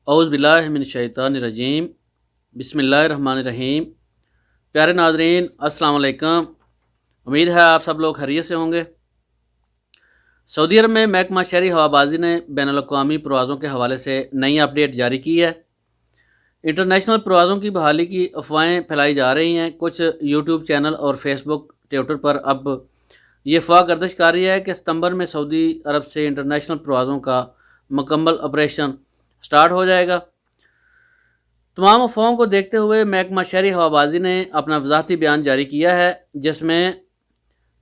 औज़ बिल्लाहि मिनश शैतानिर रजीम। बिस्मिल्लाहिर्रहमानिर्रहीम। प्यारे नाज़रीन, अस्सलाम वालेकुम। उम्मीद है आप सब लोग खैरियत से होंगे। सऊदी अरब में महकमा शहरी हवाबाजी ने बैनुल-अक़वामी परवाज़ों के हवाले से नई अपडेट जारी की है। इंटरनेशनल परवाज़ों की बहाली की अफवाहें फैलाई जा रही हैं। कुछ यूट्यूब चैनल और फेसबुक, ट्विटर पर अब ये अफवाह गर्दिश कर रही है कि सितंबर में सऊदी अरब से इंटरनेशनल परवाज़ों का मुकम्मल ऑपरेशन स्टार्ट हो जाएगा। तमाम अफवाहों को देखते हुए महकमा शहरी हवाबाजी ने अपना वज़ाहती बयान जारी किया है, जिसमें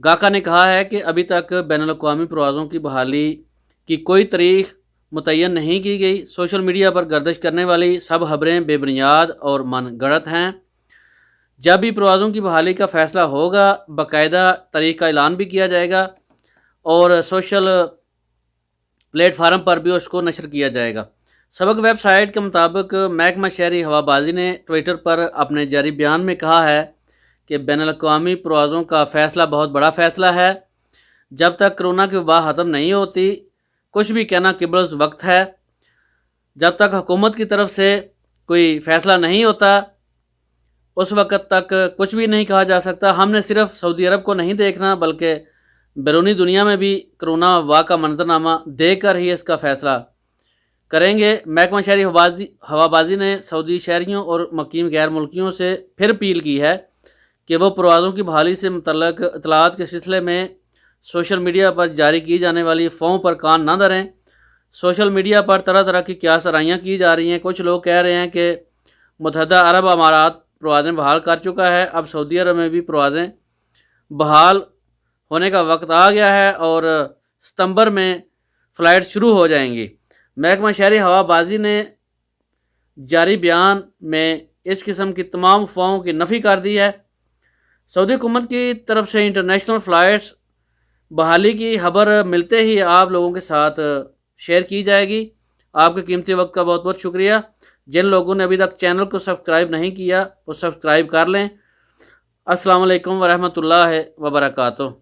गाका ने कहा है कि अभी तक बैनुल-अक़वामी परवाज़ों की बहाली की कोई तारीख मुतय्यन नहीं की गई। सोशल मीडिया पर गर्दिश करने वाली सब खबरें बेबुनियाद और मनगढ़ंत हैं। जब भी परवाज़ों की बहाली का फ़ैसला होगा, बाकायदा तारीख का ऐलान भी किया जाएगा और सोशल प्लेटफार्म पर भी उसको नशर किया जाएगा। सबक वेबसाइट के मुताबिक महकमा शहरी हवाबाजी ने ट्विटर पर अपने जारी बयान में कहा है कि बैनुल-अक़वामी परवाज़ों का फ़ैसला बहुत बड़ा फ़ैसला है। जब तक कोरोना की वबा ख़त्म नहीं होती, कुछ भी कहना क़िबल वक्त है। जब तक हुकूमत की तरफ से कोई फ़ैसला नहीं होता, उस वक़्त तक कुछ भी नहीं कहा जा सकता। हमने सिर्फ सऊदी अरब को नहीं देखना, बल्कि बैरूनी दुनिया में भी कोरोना वबा का मंजरनामा देख कर ही इसका फ़ैसला करेंगे। महकमा शहरी हवाबाजी ने सऊदी शहरियों और मुकीम गैर मुल्कियों से फिर अपील की है कि वो परवाज़ों की बहाली से मुतल्लक इत्तलात के सिलसिले में सोशल मीडिया पर जारी की जाने वाली अफवाहों पर कान न धरें। सोशल मीडिया पर तरह तरह की कियासराइयाँ की जा रही हैं। कुछ लोग कह रहे हैं कि मुत्तहदा अरब अमारात परवाज़ें बहाल कर चुका है, अब सऊदी अरब में भी परवाज़ें बहाल होने का वक्त आ गया है और सितंबर में फ़्लाइट शुरू हो जाएंगी। महकमा शहरी हवाबाजी ने जारी बयान में इस किस्म की तमाम अफवाहों की नफ़ी कर दी है। सऊदी हुकूमत की तरफ से इंटरनेशनल फ़्लाइट्स बहाली की खबर मिलते ही आप लोगों के साथ शेयर की जाएगी। आपके कीमती वक्त का बहुत बहुत शुक्रिया। जिन लोगों ने अभी तक चैनल को सब्सक्राइब नहीं किया वो सब्सक्राइब कर लें। अस्सलाम वालेकुम व रहमतुल्लाहि व बरकातुहू।